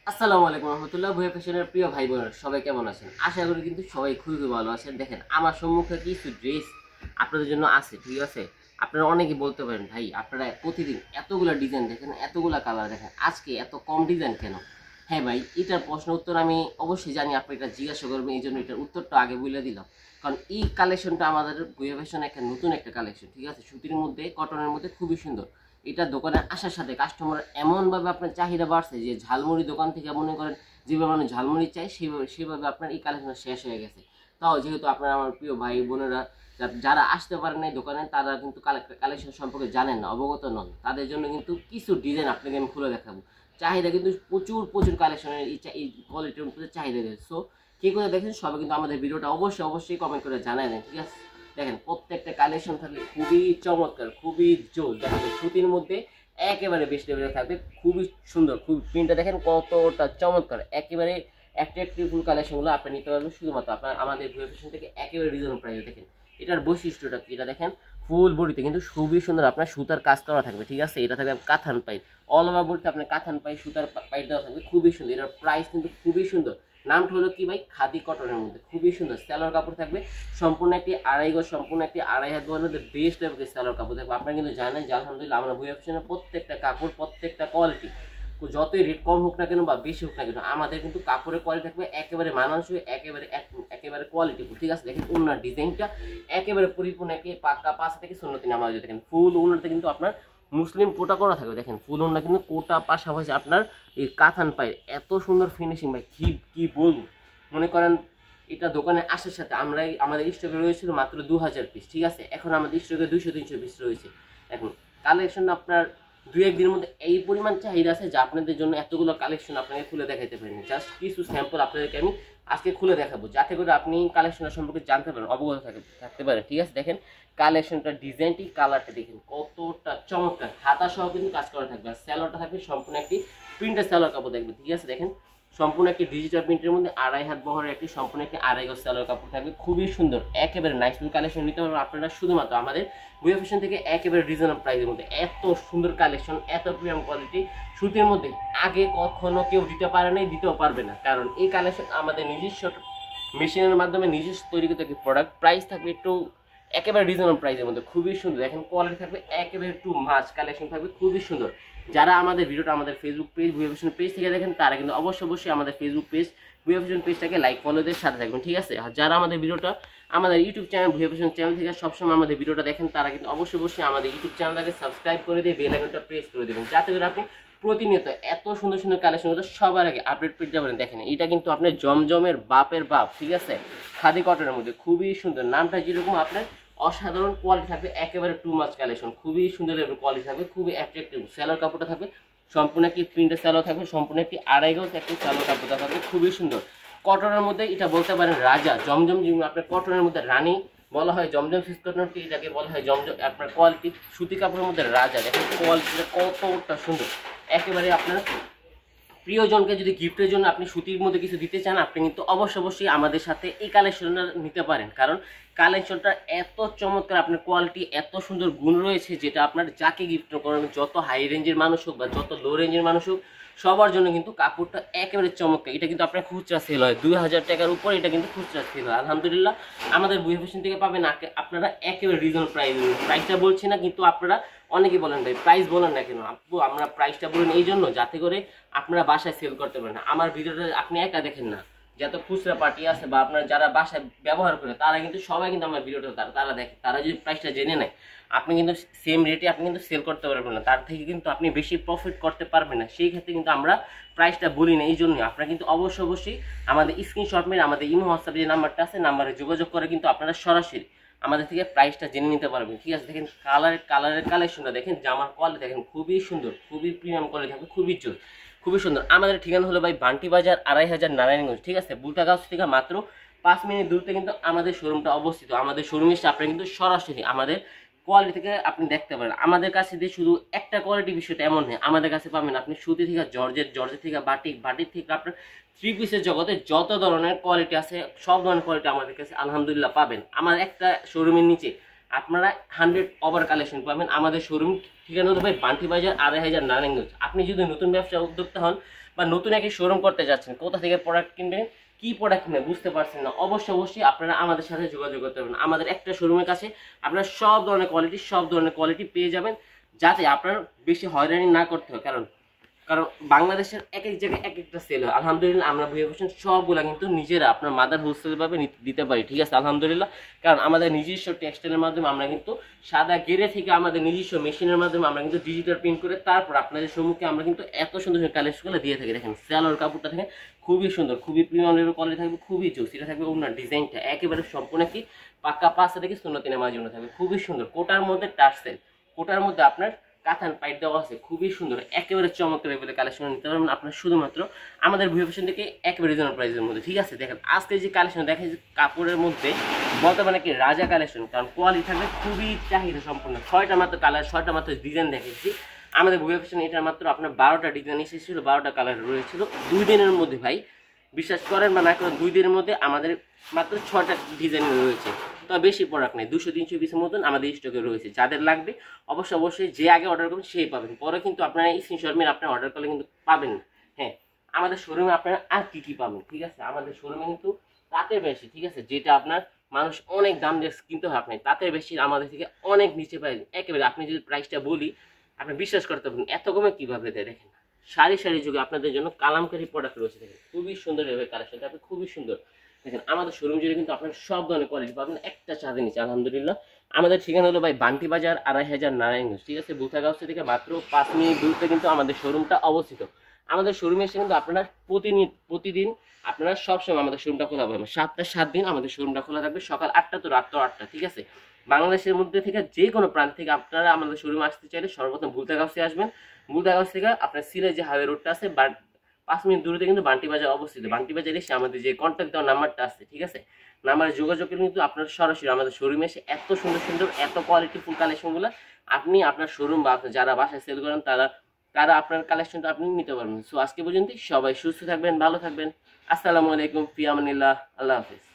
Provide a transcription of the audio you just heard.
আসসালামু আলাইকুম রহমতুল্লাহ। ভুয়া ফ্যাশনের প্রিয় ভাই বোনেরা সবাই কেমন আছেন? আশা করি কিন্তু সবাই খুবই ভালো আছেন। দেখেন আমার সম্মুখে কিছু ড্রেস আপনাদের জন্য আছে, ঠিক আছে? আপনারা অনেকেই বলতে পারেন ভাই আপনারা প্রতিদিন এতগুলা ডিজাইন দেখেন, এতগুলা কালার দেখেন, আজকে এত কম ডিজাইন কেন? হ্যাঁ ভাই, এটার প্রশ্ন উত্তর আমি অবশ্যই জানি, আপনি এটা জিজ্ঞাসা করবেন, এই জন্য এটার উত্তরটা আগে বলে দিলাম। কারণ এই কালেকশনটা আমাদের ভুয়া ফ্যাশন একটা নতুন একটা কালেকশন, ঠিক আছে? সুতির মধ্যে, কটনের মধ্যে খুবই সুন্দর। এটা দোকানে আসার সাথে কাস্টমার এমনভাবে আপনার চাহিদা বাড়ছে যে ঝালমুড়ি দোকান থেকে মনে করেন যেভাবে মানুষ ঝালমুড়ি চাই সেভাবে আপনার এই কালেকশন শেষ হয়ে গেছে। তাও যেহেতু আপনারা আমার প্রিয় ভাই বোনেরা যারা আসতে পারেন নাই দোকানে, তারা কিন্তু কালেকশন সম্পর্কে জানেন না, অবগত নন, তাদের জন্য কিন্তু কিছু ডিজাইন আপনাকে আমি খুলে দেখাবো। চাহিদা কিন্তু প্রচুর প্রচুর কালেকশনের এই কোয়ালিটির মধ্যে চাহিদা রয়েছে। সো কে করে দেখেন সবাই কিন্তু আমাদের ভিডিওটা অবশ্যই অবশ্যই কমেন্ট করে জানায় দেন, ঠিক আছে? দেখেন প্রত্যেকটা কালেকশন থাকবে খুবই চমৎকার, খুবই জোর। দেখেন সুতির মধ্যে একেবারে বেস্ট লেভেলে থাকবে, খুবই সুন্দর, খুব প্রিন্টটা দেখেন কতটা চমৎকার, একেবারে অ্যাট্রাকটিভ কালেকশনগুলো আপনি নিতে পারবেন শুধুমাত্র আপনার আমাদের ভুয়া ফ্যাশন থেকে একেবারে রিজনেবল প্রাইসে। দেখেন এটার বৈশিষ্ট্যটা কি, এটা দেখেন ফুল বডিতে কিন্তু খুবই সুন্দর আপনার সুতার কাজ করা থাকবে, ঠিক আছে? এটা থাকবে কাথান পাইপ, অল ওভার বডিতে আপনার কাথান পাইপ সুতার পাইপ দেওয়া থাকবে, খুবই সুন্দর। এটার প্রাইস কিন্তু খুবই সুন্দর। নামটা হলো কি ভাই, খাদি কটনের মধ্যে খুবই সুন্দর। স্যালোর কাপড় থাকবে সম্পূর্ণ একটি আড়াই গজ, সম্পূর্ণ একটি আড়াই হাত বহরের বেস্ট লেভেলের স্যালোর কাপড় থাকবে। আপনারা কিন্তু জানেন যে আলহামদুলিল্লাহ আমরা ভুয়া ফ্যাশনের প্রত্যেকটা কাপড়, প্রত্যেকটা কোয়ালিটি, যতই রেট কম হোক না কেন বা বেশি হোক না কেন, আমাদের কিন্তু কাপড়ের কোয়ালিটি থাকবে একেবারে মানানসই, একেবারে একেবারে কোয়ালিটি, ঠিক আছে? দেখেন ওনার ডিজাইনটা একেবারে পরিপূর্ণ একটি পাক্কা 5 থেকে 16 নামাজ। দেখেন ফুল ওনারতে কিন্তু আপনার মুসলিম কোটা করা থাকবে। দেখেন ফুল ওনা কিন্তু কোটা পাশাপাশি আপনার এই কাতান পায় এত সুন্দর ফিনিশিং ভাই, কি কি বলবো। মনে করেন এটা দোকানে আসার সাথে আমরাই আমাদের স্টকে রয়েছিল মাত্র 2000 পিস, ঠিক আছে? এখন আমাদের স্টকে 200-300 পিস রয়েছে। এখন কালেকশন আপনার দুই একদিনের মধ্যে এই পরিমাণ চাহিদা আছে যে আপনাদের জন্য এতগুলো কালেকশন আপনাকে খুলে দেখাইতে পারিনি। জাস্ট কিছু স্যাম্পল আপনাদেরকে আমি আজকে খুলে দেখাবো, যাতে করে আপনি কালেকশনের সম্পর্কে জানতে পারেন, অবগত থাকতে পারেন, ঠিক আছে? দেখেন কালেকশনটা, ডিজাইনটি, কালারটা দেখেন কতটা চমৎকার। হাতা সহ কিন্তু কাজ করা থাকবে, আর স্যালোয়ারটা থাকবে সম্পূর্ণ একটি প্রিন্টের স্যালোয়ার কাপড় দেখবে, ঠিক আছে? দেখেন সম্পূর্ণ একটি ডিজিটাল প্রিন্টের মধ্যে আড়াই হাত বহরের একটি সম্পূর্ণ একটি আড়াই গজ সালোয়ার কাপড় থাকবে, খুবই সুন্দর। একেবারে নাইস কালেকশন নিতে পারবেন আপনারা শুধুমাত্র আমাদের ভুয়া ফ্যাশন থেকে একেবারে রিজনেবল প্রাইসের মধ্যে। এত সুন্দর কালেকশন, এত প্রিমিয়াম কোয়ালিটি সুতির মধ্যে আগে কখনো কেউ দিতে পারে নাই, দিতেও পারবে না। কারণ এই কালেকশন আমাদের নিজস্ব মেশিনের মাধ্যমে নিজস্ব তৈরিকৃত একটি প্রোডাক্ট। প্রাইস থাকবে একটু একেবারে রিজনেবল প্রাইসের মধ্যে, খুবই সুন্দর। এখন কোয়ালিটি থাকবে একেবারে টু মাচ, কালেকশন থাকবে খুবই সুন্দর। যারা আমাদের ভিডিওটা আমাদের ফেসবুক পেজ ভুয়া ফ্যাশন পেজ থেকে দেখেন, তারা কিন্তু অবশ্যই আমাদের ফেসবুক পেজ ভুয়া ফ্যাশন পেজটাকে লাইক ফলোদের সাথে থাকবেন, ঠিক আছে? আর যারা আমাদের ভিডিওটা আমাদের ইউটিউব চ্যানেল ভুয়া ফ্যাশন চ্যানেল থেকে সবসময় আমাদের ভিডিওটা দেখেন, তারা কিন্তু অবশ্যই আমাদের ইউটিউব চ্যানেলটাকে সাবস্ক্রাইব করে দিয়ে বেল আইকনটা প্রেস করে দেবেন, যাতে করে আপনি প্রতিনিয়ত এত সুন্দর সুন্দর কালেকশনগুলো সবার আগে আপডেট পেয়ে যাবেন। দেখেন এটা কিন্তু আপনার জমজমের বাপের বাপ, ঠিক আছে? খাদি কটনের মধ্যে খুবই সুন্দর। নামটা যেরকম আপনার অসাধারণ কোয়ালিটি থাকবে, একেবারে টু মাচ কালেকশন, খুবই সুন্দর কোয়ালিটি থাকবে, খুবই অ্যাট্রাকটিভ। স্যালোর কাপড়টা থাকবে সম্পূর্ণ একটি প্রিন্টের স্যালোর থাকবে, সম্পূর্ণ একটি আড়াই গজ একটি স্যালোর কাপড়টা থাকবে, খুবই সুন্দর। কটনের মধ্যে এটা বলতে পারেন রাজা, জমজম যেমন আপনার কটনের মধ্যে রানী বলা হয়, জমজম ফিস কটনকে এটাকে বলা হয় জমজম। আপনার কোয়ালিটি সুতি কাপড়ের মধ্যে রাজা, দেখেন কোয়ালিটিটা কতটা সুন্দর। একেবারে আপনার প্রিয়জনকে যদি গিফটের জন্য আপনি সুতির মধ্যে কিছু দিতে চান, আপনি কিন্তু অবশ্যই আমাদের সাথে এই কালেকশনটা নিতে পারেন। কারণ কালেকশনটা এত চমৎকার, আপনার কোয়ালিটি এত সুন্দর গুণ রয়েছে, যেটা আপনার যাকে গিফট করেন, যত হাই রেঞ্জের মানুষ হোক বা যত লো রেঞ্জের মানুষ হোক, সবার জন্য কিন্তু কাপড়টা একেবারে চমৎকার। এটা কিন্তু আপনার খুচরা সেল হয় 2000 টাকার উপর, এটা কিন্তু খুচরা সেল হয়। আলহামদুলিল্লাহ আমাদের ভুয়া ফ্যাশন থেকে পাবেন আপনারা একেবারে রিজনেবল প্রাইসটা বলছি না, কিন্তু আপনারা অনেকেই বলেন ভাই প্রাইস বলেন না কেন আপু, আমরা প্রাইসটা বলেন এই জন্য যাতে করে আপনারা বাসায় সেল করতে পারেন। আমার ভিডিওটা আপনি একা দেখেন না, যত খুচরা পার্টি আছে বা আপনার যারা বাসায় ব্যবহার করে, তারা কিন্তু সবাই কিন্তু আমার ভিডিওটা তারা দেখে। তারা যদি প্রাইসটা জেনে নেয়, আপনি কিন্তু সেম রেটে আপনি কিন্তু সেল করতে পারবেন না, তার থেকে কিন্তু আপনি বেশি প্রফিট করতে পারবেন না। সেই ক্ষেত্রে কিন্তু আমরা প্রাইসটা বলি না। এই জন্যই আপনারা কিন্তু অবশ্যই আমাদের স্ক্রিনশট মেরে আমাদের ইমো হোয়াটসঅ্যাপে যে নাম্বারটা আছে, নাম্বারে যোগাযোগ করে কিন্তু আপনারা সরাসরি আমাদের থেকে প্রাইসটা জেনে নিতে পারবেন, ঠিক আছে? দেখেন কালারের কালেকশনটা দেখেন, জামার কোয়ালিটি দেখেন খুবই সুন্দর, খুবই প্রিমিয়াম কোয়ালিটি থাকবে, খুবই জোর, খুবই সুন্দর। আমাদের ঠিকানা হলো ভাই বান্টি বাজার 2500 নারায়ণগঞ্জ, ঠিক আছে? বুলতাগাছ থেকে মাত্র 5 মিনিট দূরতে কিন্তু আমাদের শোরুমটা অবস্থিত। আমাদের শোরুমে এসে আপনারা কিন্তু সরাসরি আমাদের কোয়ালিটি থেকে আপনি দেখতে পারেন। আমাদের কাছে দিয়ে শুধু একটা কোয়ালিটি বিষয়টা এমন নয়, আমাদের কাছে পাবেন আপনি সুতি থেকে জর্জের থেকে বাটিক থেকে আপনার থ্রি পিসের জগতে যত ধরনের কোয়ালিটি আছে, সব ধরনের কোয়ালিটি আমাদের কাছে আলহামদুলিল্লাহ পাবেন। আমার একটা শোরুমের নিচে আপনারা 100 ওভার কালেকশন পাবেন। আমাদের শোরুম ঠিকানা হলো ভাই বান্টি বাজার 2500 নারায়ণগঞ্জ। আপনি যদি নতুন ব্যবসা উদ্যোক্তা হন বা নতুন একটি শোরুম করতে যাচ্ছেন, কোথা থেকে প্রোডাক্ট কিনবেন, কি প্রোডাক্ট কিনবেন বুঝতে পারছেন না, অবশ্যই আপনারা আমাদের সাথে যোগাযোগ করতে পারবেন। আমাদের একটা শোরুমের কাছে আপনারা সব ধরনের কোয়ালিটি পেয়ে যাবেন, যাতে আপনার বেশি হয়রানি না করতে হয়। কারণ বাংলাদেশের এক এক জায়গায় এক একটা সেল হয়। আলহামদুলিল্লাহ আমরা ভুয়া ফ্যাশন সবগুলা কিন্তু নিজেরা আপনার মাদার হোলসেল ভাবে দিতে পারি, ঠিক আছে আলহামদুলিল্লাহ। কারণ আমাদের নিজস্ব টেক্সটাইলের মাধ্যমে আমরা কিন্তু সাদা গেরে থেকে আমাদের নিজস্ব মেশিনের মাধ্যমে আমরা কিন্তু ডিজিটাল প্রিন্ট করে তারপর আপনাদের সম্মুখে আমরা কিন্তু এত সুন্দর কালেকশনগুলো দিয়ে থাকি। দেখেন সেলোর কাপড়টা দেখেন খুবই সুন্দর, খুবই প্রিমিয়াম লেভেল কোয়ালিটি থাকবে, খুবই জোস। এটা থাকবে ওনার ডিজাইনটা একেবারে সম্পূর্ণ কি পাক্কা পাঁচটা থেকে সুন্নতিনের মাঝে থাকবে, খুবই সুন্দর। কোটার মধ্যে টার্সেল, কোটার মধ্যে আপনার কাঁথান পাইট দেওয়া আছে, খুবই সুন্দর, একেবারে চমৎকার লেভেলের কালেকশন নিতে পারবেন আপনার শুধুমাত্র আমাদের ভুয়া ফ্যাশন থেকে একেবারে রিজনেবল প্রাইসের মধ্যে, ঠিক আছে। দেখেন আজকে যে কালেকশন দেখেন কাপড়ের মধ্যে বলতে মানে কি রাজা কালেকশন, কারণ কোয়ালিটি থাকবে খুবই চাহিদা সম্পূর্ণ। 6টা মাত্র কালার, 6টা মাত্র ডিজাইন দেখেছি আমাদের ভুয়া ফ্যাশন। এটার মাত্র আপনার 12টা ডিজাইন এসেছিল, 12টা কালার রয়েছিল 2 দিনের মধ্যে। ভাই বিশ্বাস করেন বা না করেন 2 দিনের মধ্যে আমাদের মাত্র 6টা ডিজাইন রয়েছে। তো বেশি প্রোডাক্ট নেই, 200-300 পিসের মতন আমাদের স্টকে রয়েছে। যাদের লাগবে অবশ্যই যে আগে অর্ডার করবেন সেই পাবেন, পরে কিন্তু আপনারা এই স্ক্রিনশট মেরে আপনারা অর্ডার করলে কিন্তু পাবেন না। হ্যাঁ, আমাদের শোরুমে আপনারা আর কি পাবেন, ঠিক আছে। আমাদের শোরুমে কিন্তু তাতে বেশি, ঠিক আছে, যেটা আপনার মানুষ অনেক দাম দিয়ে কিনতে হয় আপনি তাতে বেশি আমাদের থেকে অনেক নিচে পাই একেবারে। আপনি যদি প্রাইসটা বলি আপনি বিশ্বাস করতে পারবেন এত কমে কিভাবে দেয়। দেখেন সারি যুগে আপনাদের জন্য কালামকারী প্রোডাক্ট রয়েছে, দেখেন খুবই সুন্দর এভাবে কালেকশন থাকবে, খুবই সুন্দর। দেখেন আমাদের শোরুম জুড়ে কিন্তু আপনার সব ধরনের কোয়ালিটি পাবেন একটা ছাদের নিচে আলহামদুলিল্লাহ। আমাদের ঠিকানা হলো ভাই বান্টি বাজার 2500 নারায়ণগঞ্জ, ঠিক আছে। বুথাগাঁও থেকে মাত্র 5 মিনিট দূরত্বে কিন্তু আমাদের শোরুমটা অবস্থিত। আমাদের শোরুমে এসে কিন্তু আপনারা প্রতিদিন আপনারা সবসময় আমাদের শোরুমটা খোলা পাবেন। সপ্তাহে 7 দিন আমাদের শোরুমটা খোলা থাকবে, সকাল 8টা তো রাত 8টা, ঠিক আছে। বাংলাদেশের মধ্যে থেকে যে কোনো প্রান্ত থেকে আপনারা আমাদের শোরুমে আসতে চাইলে সর্বপ্রথম বুলতাগাঁওসে আসবেন। বুলতাগাঁও থেকে আপনার সিলেট যে হাইওয়ে রোডটা আছে 5 মিনিট দূরে কিন্তু বান্টি বাজার অবস্থিত। বান্টি বাজারে এসে আমাদের যে কন্ট্যাক্ট দেওয়ার নাম্বারটা আছে, ঠিক আছে, নাম্বারে যোগাযোগ করে কিন্তু আপনার সরাসরি আমাদের শোরুমে এসে এত সুন্দর এত কোয়ালিটিফুল কালেকশনগুলো আপনি আপনার শোরুম বা আপনার যারা বাসায় সেল করেন তারা আপনার কালেকশনটা আপনি নিতে পারবেন। সো আজকে পর্যন্ত সবাই সুস্থ থাকবেন, ভালো থাকবেন। আসসালামু আলাইকুম, ফি আমানিল্লাহ, আল্লাহ হাফিজ।